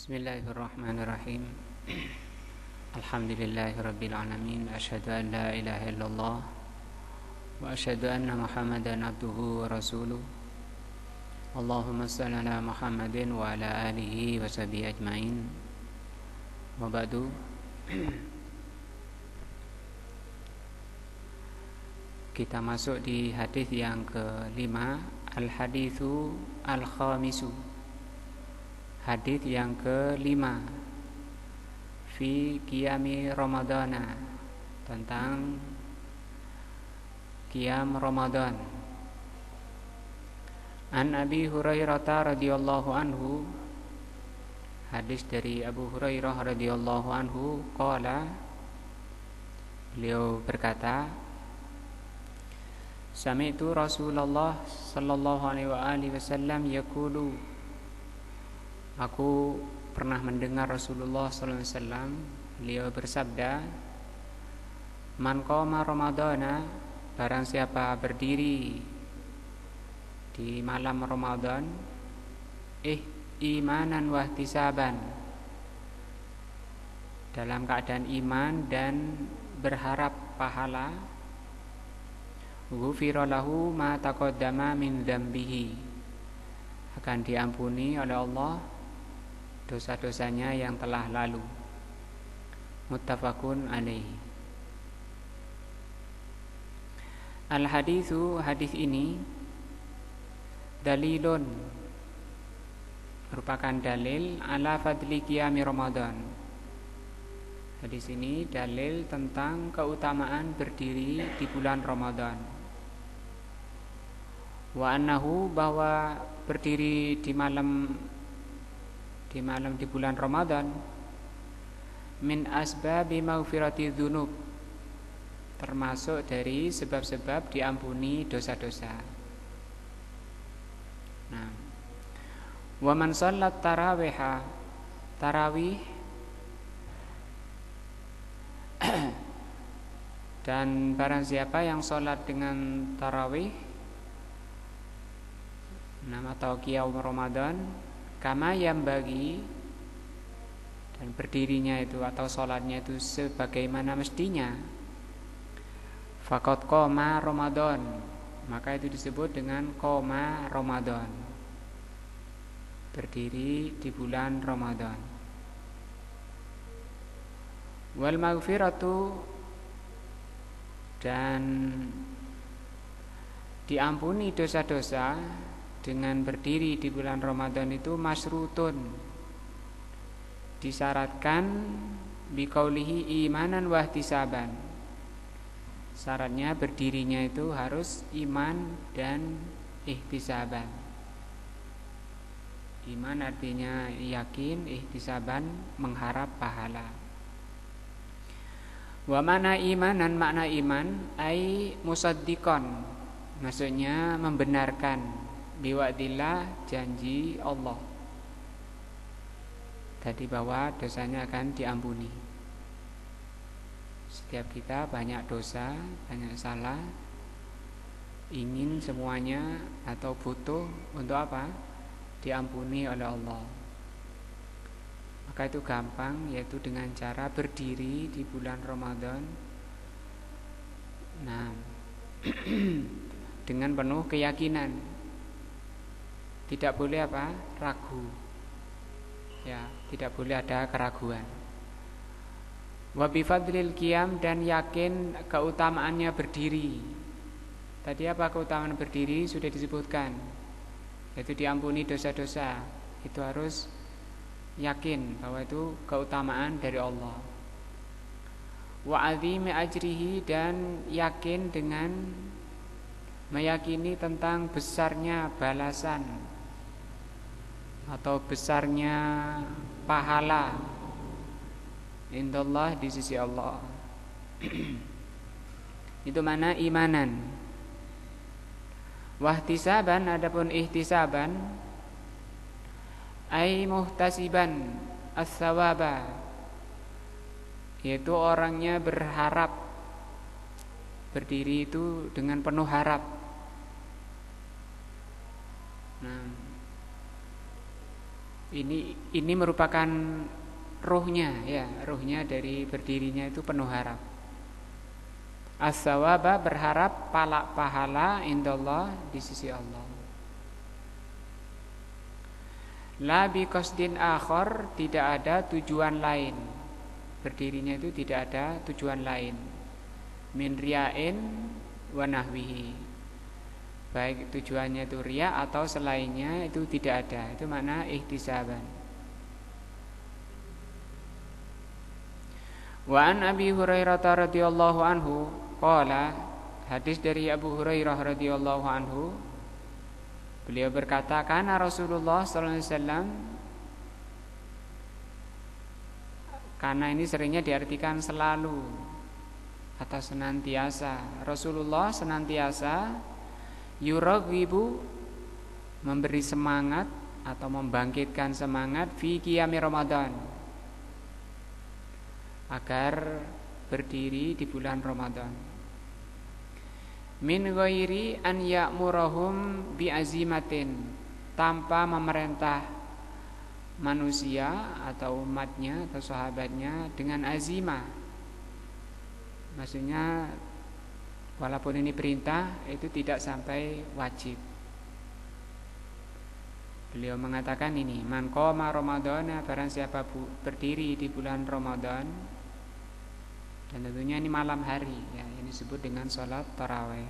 Bismillahirrahmanirrahim. Alhamdulillahirabbil alamin. Asyhadu an la ilaha illallah wa asyhadu anna Muhammadan abduhu wa rasuluh. Allahumma shalli ala Muhammadin wa ala alihi wa sahbihi ajmain. Wa ba'du. Kita masuk di hadis yang kelima, al-haditsu al-khamisu. Hadis yang kelima, fi qiyami Ramadana, tentang qiyam Ramadan. An Abi Hurairah radhiyallahu anhu, hadis dari Abu Hurairah radhiyallahu anhu, qala, beliau berkata, sami'tu Rasulullah sallallahu alaihi wasallam yaqulu, aku pernah mendengar Rasulullah sallallahu alaihi wasallam beliau bersabda, man qama Ramadana, barang siapa berdiri di malam Ramadan, imanan wa ihtisaban, dalam keadaan iman dan berharap pahala, ghufira lahu ma taqaddama min dzambihi, akan diampuni oleh Allah dosa-dosanya yang telah lalu. Muttafaqun alaihi. Al-haditsu, hadis ini, dalilun, merupakan dalil ala fadli qiyami Ramadan. Hadis ini dalil tentang keutamaan berdiri di bulan Ramadan. Wa annahu, bahwa berdiri di bulan Ramadan, min asbabi maghfirati dzunub, termasuk dari sebab-sebab diampuni dosa-dosa. Nah, wa man shallat tarawih, dan barang siapa yang sholat dengan tarawih, nama atau qiyam Ramadan, kama yang bagi, dan berdirinya itu atau sholatnya itu sebagaimana mestinya, faqad qoma Ramadan, maka itu disebut dengan qoma Ramadan, berdiri di bulan Ramadan. Wal maghfiratu, dan diampuni dosa-dosa dengan berdiri di bulan Ramadan itu masrutun, disyaratkan biqaulihi imanan wa ihtisaban, syaratnya berdirinya itu harus iman dan ihtisaban. Iman artinya yakin, ihtisaban mengharap pahala. Wa mana imanan, makna iman ai musaddiqan, maksudnya membenarkan, biwa'dillah, janji Allah, tadi bahwa dosanya akan diampuni. Setiap kita banyak dosa, banyak salah, ingin semuanya atau butuh untuk apa? Diampuni oleh Allah. Maka itu gampang, yaitu dengan cara berdiri di bulan Ramadan. Nah, dengan penuh keyakinan, tidak boleh apa? Ragu. Ya, tidak boleh ada keraguan. Wa bi fadlil qiyam, dan yakin keutamaannya berdiri. Tadi apa keutamaan berdiri? Sudah disebutkan, yaitu diampuni dosa-dosa. Itu harus yakin bahwa itu keutamaan dari Allah. Wa azimi ajrihi, dan yakin dengan meyakini tentang besarnya balasan atau besarnya pahala indallah, di sisi Allah. Itu mana imanan. Wahtisaban, adapun ihtisaban, ai muhtasiban as-sawaba, yaitu orangnya berharap, berdiri itu dengan penuh harap. Nah, Ini merupakan ruhnya, ya, ruhnya dari berdirinya itu penuh harap. As-sawaba, berharap pahala indallah, di sisi Allah. La bi qasdin akhar, tidak ada tujuan lain. Berdirinya itu tidak ada tujuan lain. Min ria'in wa nahwihi, baik tujuannya itu riya atau selainnya, itu tidak ada. Itu makna ihtisaban. Wa an Abi Hurairah radhiyallahu anhu qala, hadis dari Abu Hurairah radhiyallahu anhu, beliau berkata, kana Rasulullah sallallahu alaihi wasallam, karena ini seringnya diartikan selalu atau senantiasa. Rasulullah senantiasa yuraghibu, memberi semangat atau membangkitkan semangat, fi qiyami Ramadan, agar berdiri di bulan Ramadan. Min ghairi an ya'murahum bi azimatin, tanpa memerintah manusia atau umatnya atau sahabatnya dengan azimah. Maksudnya walaupun ini perintah, itu tidak sampai wajib. Beliau mengatakan ini, man qoma Ramadhana, barang siapa berdiri di bulan Ramadan, dan tentunya ini malam hari, ya, ini disebut dengan sholat tarawih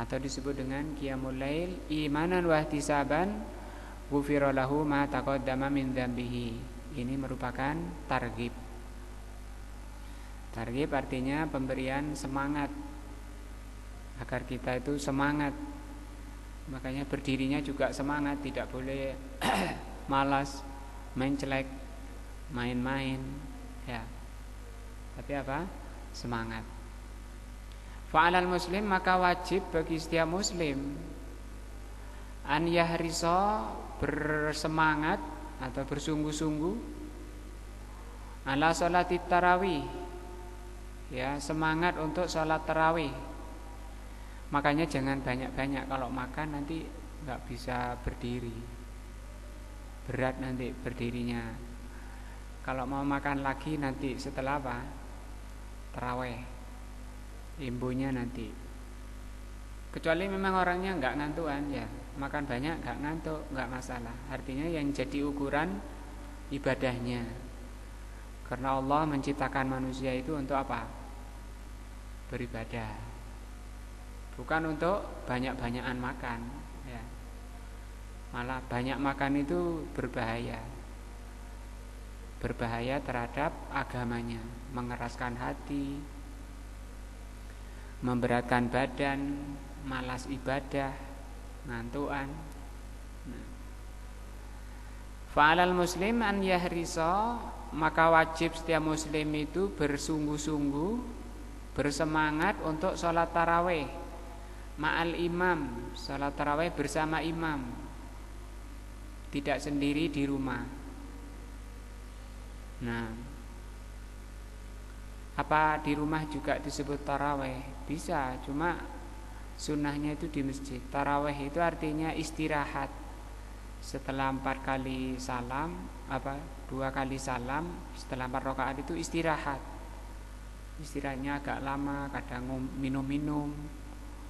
atau disebut dengan qiyamul lail, imanan wa ihtisaban, ghufira lahu ma taqaddama min dzambihi. Ini merupakan targhib. Targhib artinya pemberian semangat, agar kita itu semangat. Makanya berdirinya juga semangat, tidak boleh malas, main celek, main-main, ya. Tapi apa? Semangat. Fa'alal muslim, maka wajib bagi setiap muslim an yahrisa, bersemangat atau bersungguh-sungguh, ala sholatit tarawih, ya, semangat untuk sholat tarawih. Makanya jangan banyak-banyak, kalau makan nanti nggak bisa berdiri, berat nanti berdirinya. Kalau mau makan lagi nanti setelah apa? Tarawih, imbunya nanti. Kecuali memang orangnya nggak ngantuan, ya, makan banyak nggak ngantuk, nggak masalah. Artinya yang jadi ukuran ibadahnya. Karena Allah menciptakan manusia itu untuk apa? Beribadah, bukan untuk banyak-banyakan makan, ya. Malah banyak makan itu berbahaya, berbahaya terhadap agamanya, mengeraskan hati, memberatkan badan, malas ibadah, ngantuan. Fa'alal muslim an yahrisa, maka wajib setiap muslim itu bersungguh-sungguh, bersemangat untuk sholat tarawih ma'al imam, sholat tarawih bersama imam, tidak sendiri di rumah. Nah, apa di rumah juga disebut tarawih? Bisa, cuma sunnahnya itu di masjid. Tarawih itu artinya istirahat. Setelah 4 kali salam, 2 kali salam, setelah 4 rakaat itu istirahat. Istirahatnya agak lama, kadang minum-minum,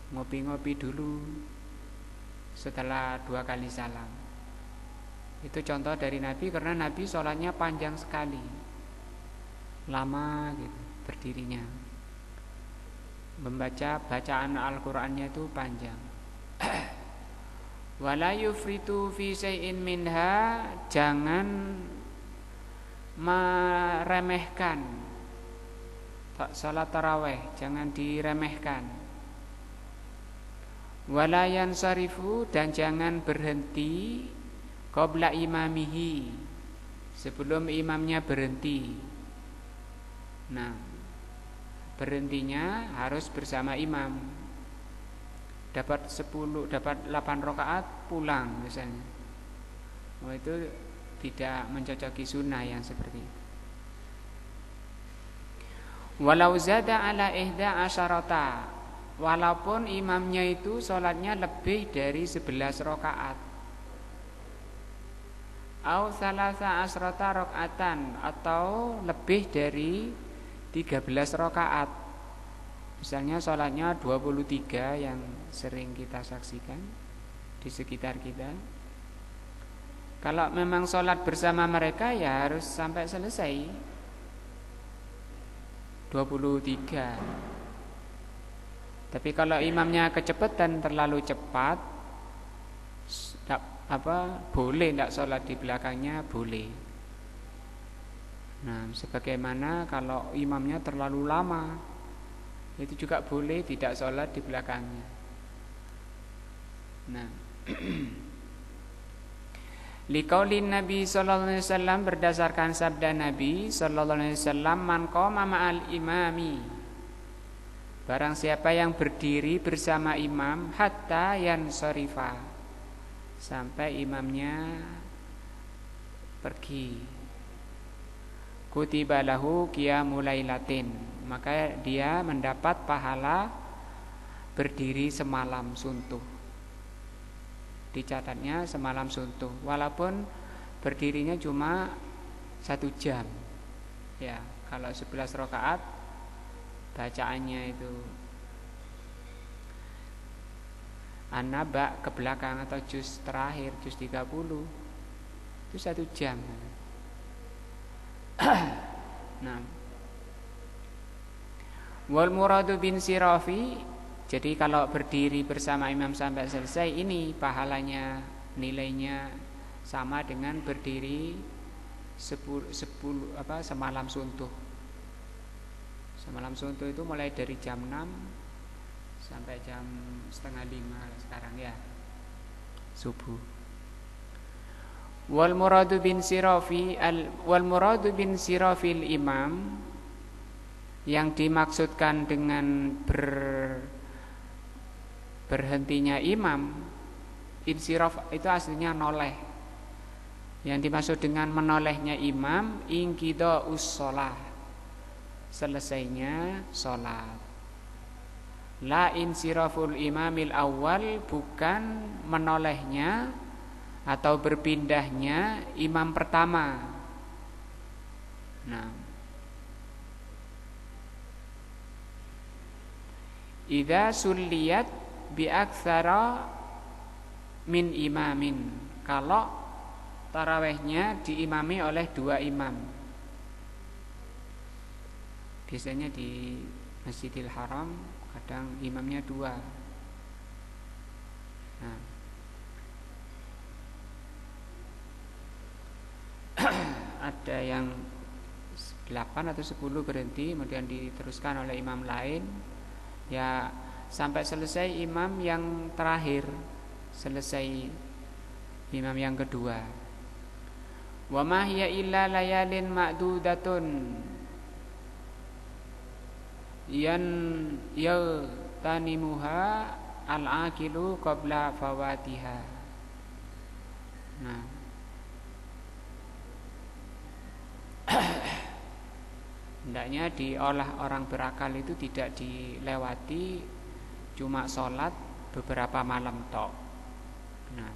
ngopi-ngopi dulu setelah 2 kali salam. Itu contoh dari Nabi, karena Nabi sholatnya panjang sekali, lama gitu berdirinya. Membaca bacaan Al-Qur'annya itu panjang. Wala yufritu fi syai'in minha, jangan meremehkan salat tarawih, jangan diremehkan. Wala yansarifu, dan jangan berhenti qabla imamihi, sebelum imamnya berhenti. Nah, berhentinya harus bersama imam. Dapat 8 rakaat pulang misalnya. Oh, itu tidak mencocoki sunnah yang seperti itu. Walau zada ala ihda asyarata, walaupun imamnya itu sholatnya lebih dari 11 rakaat. au salasa asrota rakaatan, atau lebih dari 13 rakaat. Misalnya sholatnya 23 yang sering kita saksikan di sekitar kita. Kalau memang sholat bersama mereka ya harus sampai selesai 23. Tapi kalau imamnya kecepatan, terlalu cepat, boleh tidak sholat di belakangnya, boleh. Nah, sebagaimana kalau imamnya terlalu lama, itu juga boleh tidak sholat di belakangnya. Nah, liqaulin Nabi sallallahu alaihi wasallam, berdasarkan sabda Nabi sallallahu alaihi wasallam, man qama ma'al imami, barang siapa yang berdiri bersama imam, hatta yansarifa, sampai imamnya pergi, kutiba lahu qiyamul lailatin, maka dia mendapat pahala berdiri semalam suntuh. Dicatatnya semalam suntuh, walaupun berdirinya cuma 1 jam. Ya, kalau 11 rakaat bacaannya itu An-Naba ke belakang atau juz terakhir, juz 30, itu 1 jam. Nah, wal muradu bin sirafi, jadi kalau berdiri bersama imam sampai selesai, ini pahalanya, nilainya sama dengan berdiri 10 semalam suntuh. Semalam suntuh itu mulai dari jam 6 sampai jam 4:30 sekarang ya, subuh. Wal muradu bin sirafil imam, yang dimaksudkan dengan berhentinya imam, insiraf itu aslinya noleh. Yang dimaksud dengan menolehnya imam, inqidha'us shalah, selesainya sholat. La insiraful imamil awal, bukan menolehnya atau berpindahnya imam pertama. Nah, idza sulliyat bi aktsara min imamin, kalau tarawihnya diimami oleh 2 imam. Biasanya di Masjidil Haram kadang imamnya 2. Nah, ada yang 8 atau 10 berhenti, kemudian diteruskan oleh imam lain. Ya, sampai selesai imam yang terakhir, selesai imam yang kedua. Wa ma hiya illa layalin ma'dudatun yaltanimuha al-aqilu qabla fawatiha. Nah, hendaknya diolah orang berakal itu tidak dilewati cuma sholat beberapa malam tok. Nah,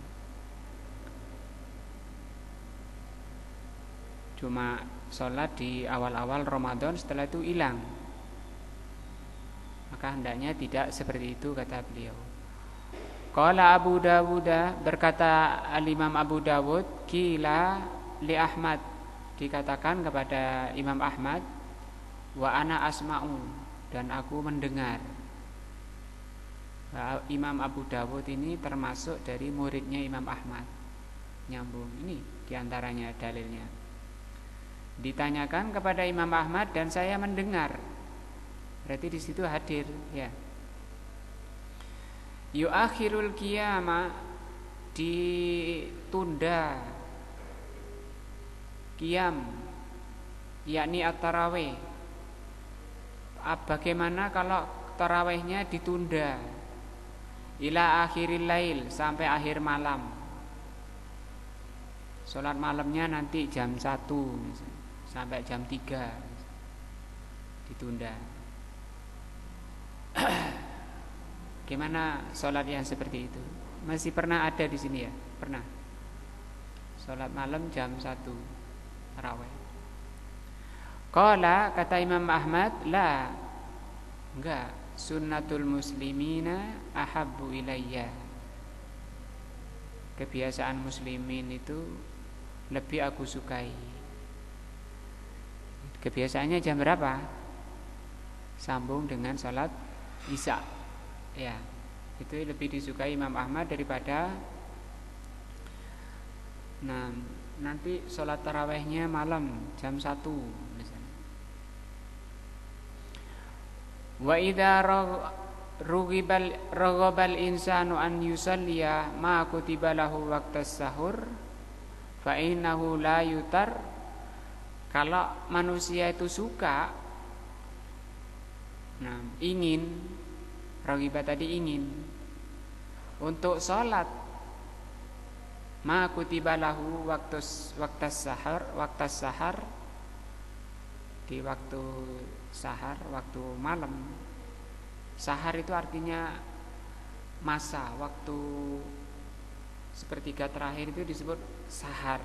cuma sholat di awal-awal Ramadan, setelah itu hilang. Maka hendaknya tidak seperti itu, kata beliau. Qala Abu Dawud, berkata Al-Imam Abu Dawud, qila li Ahmad, dikatakan kepada Imam Ahmad, wa ana asma'u, dan aku mendengar. Imam Abu Dawud ini termasuk dari muridnya Imam Ahmad. Nyambung, ini diantaranya dalilnya. Ditanyakan kepada Imam Ahmad dan saya mendengar. Berarti di situ hadir, ya. Yu'akhirul qiyama, ditunda qiyam, yakni at-tarawih. Bagaimana kalau tarawihnya ditunda? Ila akhiril lail, sampai akhir malam. Salat malamnya nanti jam 1 sampai jam 3 ditunda. Gimana sholat yang seperti itu? Masih pernah ada di sini ya? Pernah. Salat malam jam 1 tarawih. Qala, kata Imam Ahmad, la, enggak, sunnatul muslimina ahabbu ilayya. Kebiasaan muslimin itu lebih aku sukai. Kebiasaannya jam berapa? Sambung dengan salat Isya. Ya, itu lebih disukai Imam Ahmad daripada nanti salat tarawihnya malam jam 1 misalnya. Wa idza raghibal insanu an yusalliya ma kutiba lahu waqtas sahur fa innahu la yutar. Kalau manusia itu suka, ingin, raghiba tadi ingin, untuk salat ma kutiba lahu waqtas sahar, di waktu sahar, waktu malam. Sahar itu artinya masa, waktu sepertiga terakhir itu disebut sahar.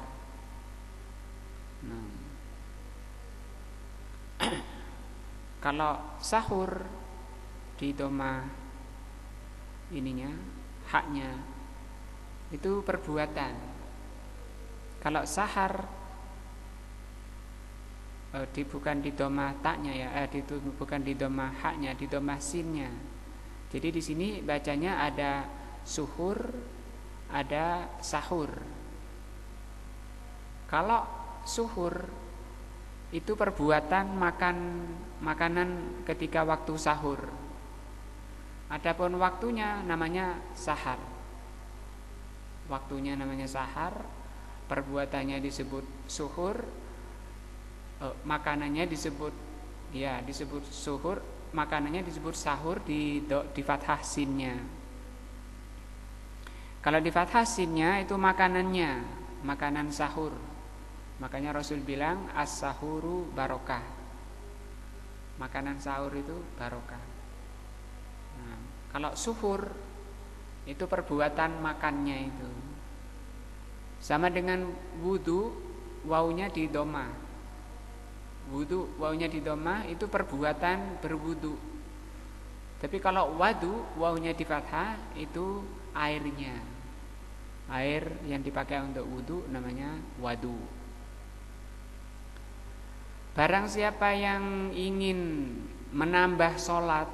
Kalau sahur di doma ininya, haknya itu perbuatan. Kalau sahar bukan di doma taknya ya, bukan di doma haknya, di doma sinnya. Jadi di sini bacanya ada suhur, ada sahur. Kalau suhur itu perbuatan makan makanan ketika waktu sahur. Adapun waktunya namanya sahar. Waktunya namanya sahar, perbuatannya disebut suhur. Makanannya disebut suhur, makanannya disebut sahur di fathah sinnya. Kalau di fathah sinnya itu makanannya, makanan sahur. Makanya Rasul bilang as-sahuru barokah. Makanan sahur itu barokah. Kalau suhur itu perbuatan makannya itu. Sama dengan wudu, wawunya di doma. Wudu, wawunya di doma itu perbuatan berwudu. Tapi kalau wadu, wawunya di fathah itu airnya. Air yang dipakai untuk wudu namanya wadu. Barang siapa yang ingin menambah sholat,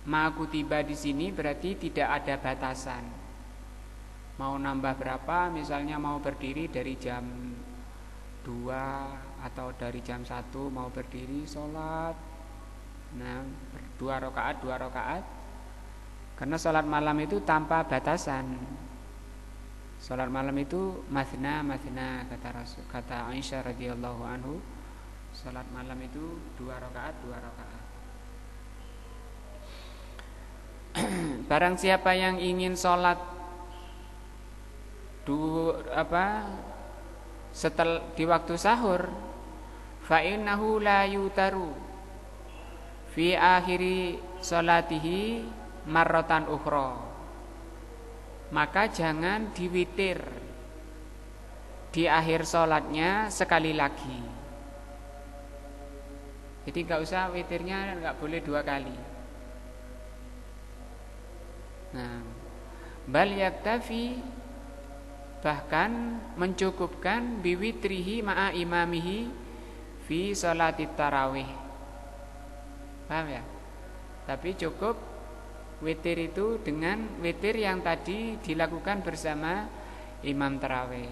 maka tiba di sini berarti tidak ada batasan. Mau nambah berapa? Misalnya mau berdiri dari jam 2 atau dari jam 1 mau berdiri sholat, 2 rakaat. Karena sholat malam itu tanpa batasan. Sholat malam itu mathna kata Aisyah radhiyallahu anhu. Sholat malam itu 2 rakaat. Barang siapa yang ingin sholat setelah di waktu sahur, fa innahu la yutaru fi akhiri sholatihi marratan ukhra. Maka jangan diwitir di akhir sholatnya sekali lagi. Jadi enggak usah witirnya, enggak boleh 2 kali. Bal yaktafi, bahkan mencukupkan biwitrihi ma'a imamihi fi sholatit tarawih. Paham ya? Tapi cukup witir itu dengan witir yang tadi dilakukan bersama imam tarawih.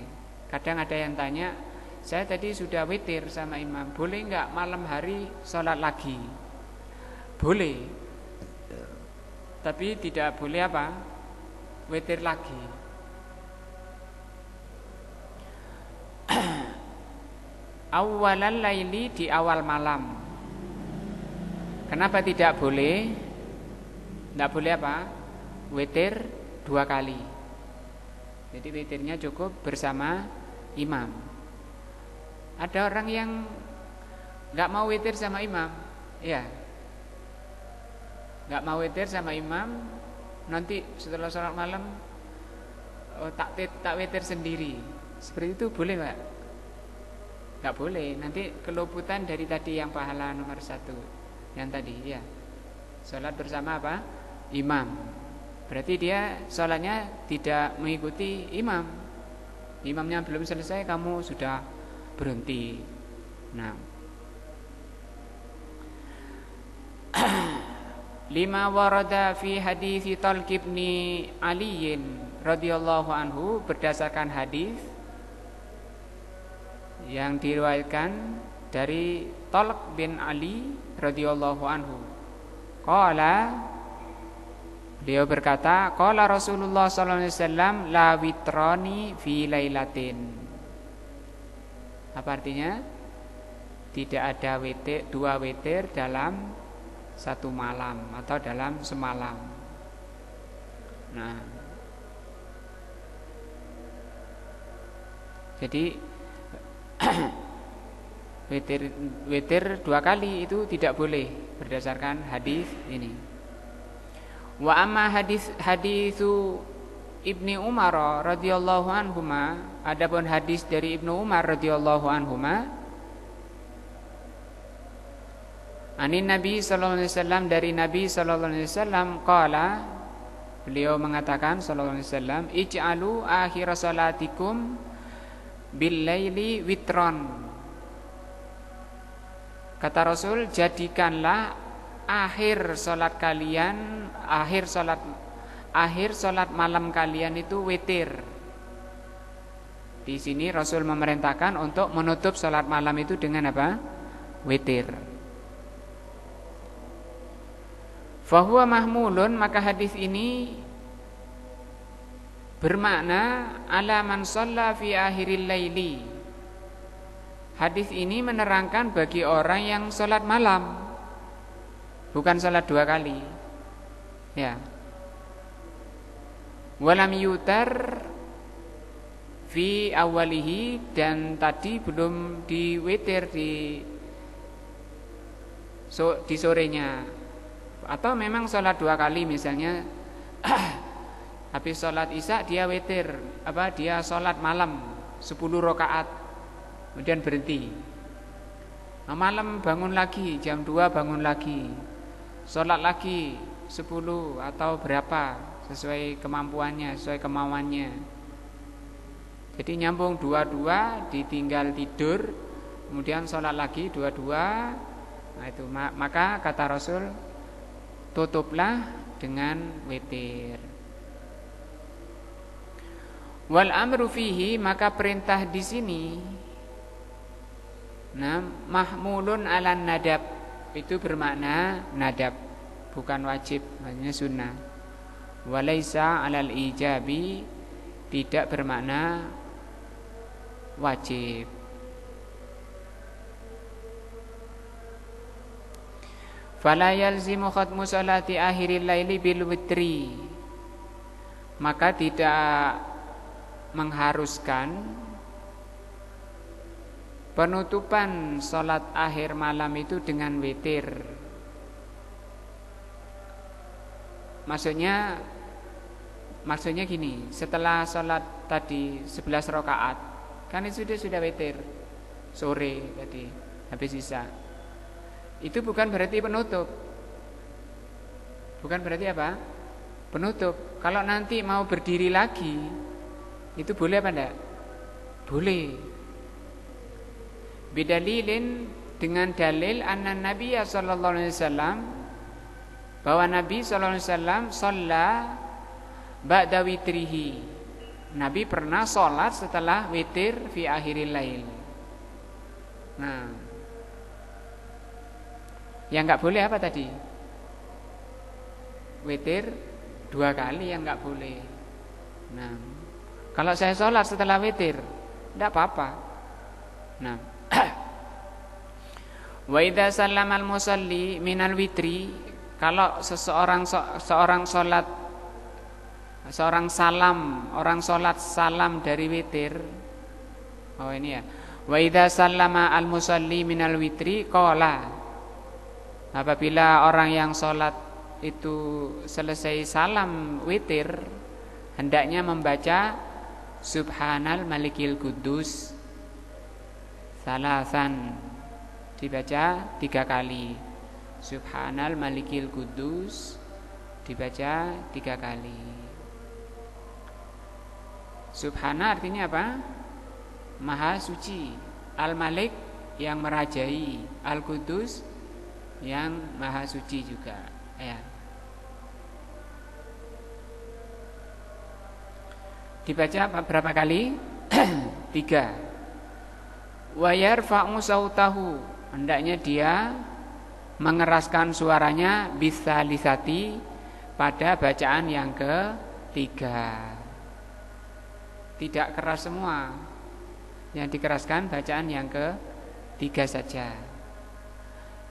Kadang ada yang tanya, saya tadi sudah witir sama imam, boleh enggak malam hari sholat lagi? Boleh. Tapi tidak boleh apa? Witir lagi. Awwalal laili, di awal malam. Kenapa tidak boleh? Tidak boleh apa? Witir 2 kali. Jadi witirnya cukup bersama imam. Ada orang yang nggak mau witir sama imam, ya, nggak mau witir sama imam. Nanti setelah sholat malam tak witir sendiri. Seperti itu boleh Pak? Nggak boleh, nanti keluputan dari tadi yang pahala nomor 1. Yang tadi ya, sholat bersama apa? Imam. Berarti dia sholatnya tidak mengikuti imam. Imamnya belum selesai, kamu sudah berhenti. Nah, 5 warada fi hadis Talq bin Ali radhiyallahu anhu, berdasarkan hadis yang diriwayatkan dari Talq bin Ali radhiyallahu anhu. Qala, beliau berkata, qala Rasulullah sallallahu alaihi wasallam la witrani fi lailatin. Apa artinya? Tidak ada witir, 2 witir dalam 1 malam atau dalam semalam. Nah, jadi witir 2 kali itu tidak boleh berdasarkan hadis ini. Wa amma hadisu Ibni Umar radhiyallahu anhuma, adapun hadis dari Ibnu Umar radhiyallahu anhuma, anin Nabi sallallahu alaihi wasallam, dari Nabi sallallahu alaihi wasallam, qala, beliau mengatakan sallallahu alaihi wasallam, ij'alu akhir salatikum bil laili witron. Kata Rasul, jadikanlah akhir salat kalian, akhir salat malam kalian itu witir. Di sini Rasul memerintahkan untuk menutup salat malam itu dengan apa? Witir. Fahuwa mahmulun, maka hadis ini bermakna ala man shalla fi akhiril laili. Hadis ini menerangkan bagi orang yang sholat malam, bukan sholat 2 kali. Ya. Walam yutar fi awalihi, dan tadi belum diwitir di sorenya. Atau memang sholat 2 kali, misalnya habis sholat isya dia witir, dia sholat malam 10 rakaat, kemudian berhenti. Malam bangun lagi, jam 2 bangun lagi, sholat lagi 10 atau berapa, sesuai kemampuannya, sesuai kemauannya. Jadi nyambung 2-2, ditinggal tidur, kemudian sholat lagi 2-2. Nah itu, maka kata Rasul, tutuplah dengan witir. Wal amru fihi, maka perintah di sini, nah, mahmulun ala nadab, itu bermakna nadab, bukan wajib, hanya sunnah. Walaisa alal ijabi, tidak bermakna wajib. Fala yalzimu khatmu salati akhiril laili bil witri, maka tidak mengharuskan penutupan sholat akhir malam itu dengan witir. Maksudnya gini, setelah sholat tadi 11 rakaat, kan itu sudah witir sore tadi habis isya. Itu bukan berarti penutup. Bukan berarti apa? Penutup. Kalau nanti mau berdiri lagi, itu boleh apa enggak? Boleh. Bidalilin, dengan dalil anna Nabi sallallahu alaihi wasallam, bahwa Nabi sallallahu alaihi wasallam shalla ba'da witrihi. Nabi pernah sholat setelah witir fi akhiril lail. Nah, yang enggak boleh apa tadi? Witir 2 kali yang enggak boleh. Nah, kalau saya sholat setelah witir, enggak apa-apa. Nah, wa idza sallamal musalli minal witri, kalau orang sholat salam dari witir. Oh ini ya. Wa idza sallama al musalli minal witri qala, apabila orang yang sholat itu selesai salam witir, hendaknya membaca Subhanal Malikil Kudus salasan, dibaca 3 kali. Subhanal Malikil Kudus dibaca 3 kali. Subhana artinya apa? Maha suci. Al-Malik yang merajai, Al-Kudus yang maha suci juga. Ya. Dibaca berapa kali? 3. Wa yarfa'u sautahu, hendaknya dia mengeraskan suaranya bisalisati pada bacaan yang ketiga. Tidak keras semua. Yang dikeraskan bacaan yang ketiga saja.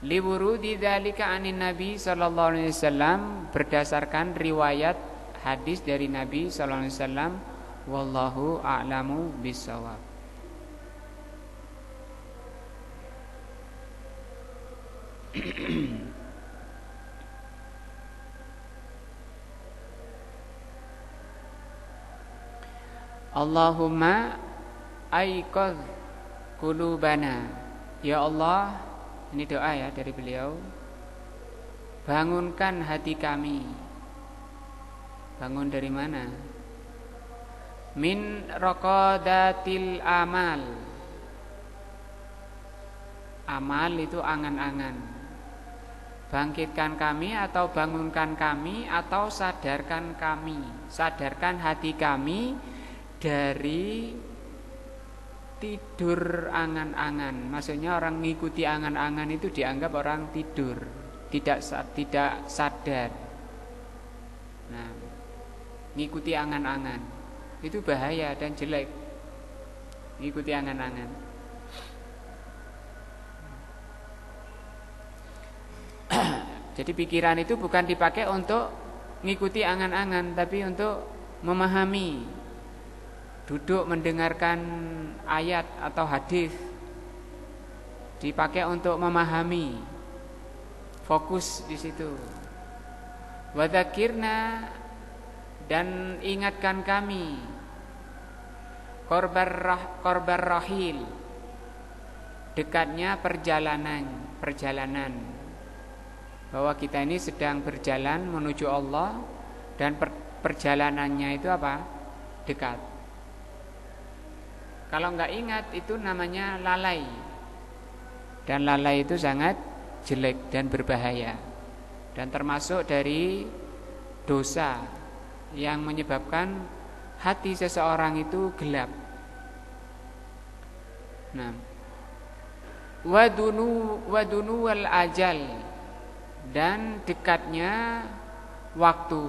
Liwurudi dzalika anin Nabi sallallahu alaihi wasallam, berdasarkan riwayat hadis dari Nabi sallallahu alaihi wasallam, wallahu a'lamu bissawab. Allahumma aiqadh qulubana. Ya Allah, ini doa ya dari beliau. Bangunkan hati kami. Bangun dari mana? Min raqadatil amal. Amal itu angan-angan. Bangkitkan kami atau bangunkan kami atau sadarkan kami. Sadarkan hati kami dari tidur angan-angan. Maksudnya orang mengikuti angan-angan itu dianggap orang tidur, tidak sadar. Nah, mengikuti angan-angan itu bahaya dan jelek. Mengikuti angan-angan. Jadi pikiran itu bukan dipakai untuk mengikuti angan-angan, tapi untuk memahami. Duduk mendengarkan ayat atau hadis dipakai untuk memahami. Fokus di situ. Wadzakirna, dan ingatkan kami korbar rahil, dekatnya perjalanan. Bahwa kita ini sedang berjalan menuju Allah dan perjalanannya itu apa? Dekat. Kalau enggak ingat itu namanya lalai. Dan lalai itu sangat jelek dan berbahaya. Dan termasuk dari dosa yang menyebabkan hati seseorang itu gelap. Nah, wadunu wal ajal, dan dekatnya waktu.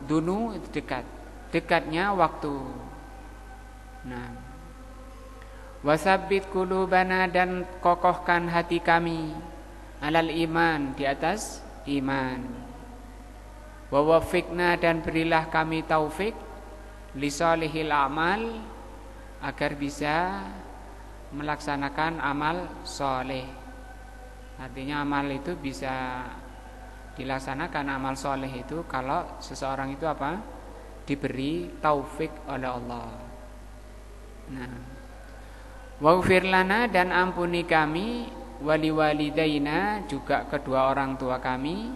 Dunu itu dekat, dekatnya waktu. Nah, wasabbit qulubana, dan kokohkan hati kami alal iman, di atas iman. Wa wafiqna, dan berilah kami taufik li sholihil amal, agar bisa melaksanakan amal soleh. Artinya amal itu bisa dilaksanakan, amal soleh itu kalau seseorang itu apa? Diberi taufik oleh Allah. Nah, waghfir lana, dan ampuni kami, wali walidaina, juga kedua orang tua kami,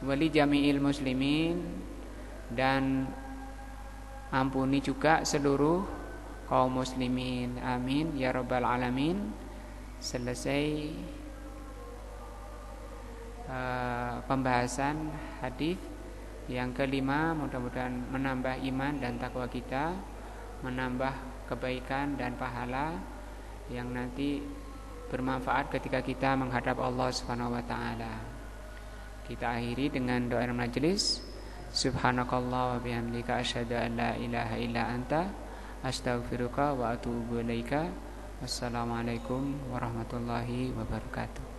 wali jami'il muslimin, dan ampuni juga seluruh kaum muslimin. Amin ya rabbal alamin. Selesai pembahasan hadis yang kelima. Mudah-mudahan menambah iman dan takwa kita, menambah kebaikan dan pahala yang nanti bermanfaat ketika kita menghadap Allah Subhanahu wa taala. Kita akhiri dengan doa majelis. Subhanakallah wa bihamdika asyhadu an la ilaha illa anta astaghfiruka wa atubu ilaika. Wassalamualaikum warahmatullahi wabarakatuh.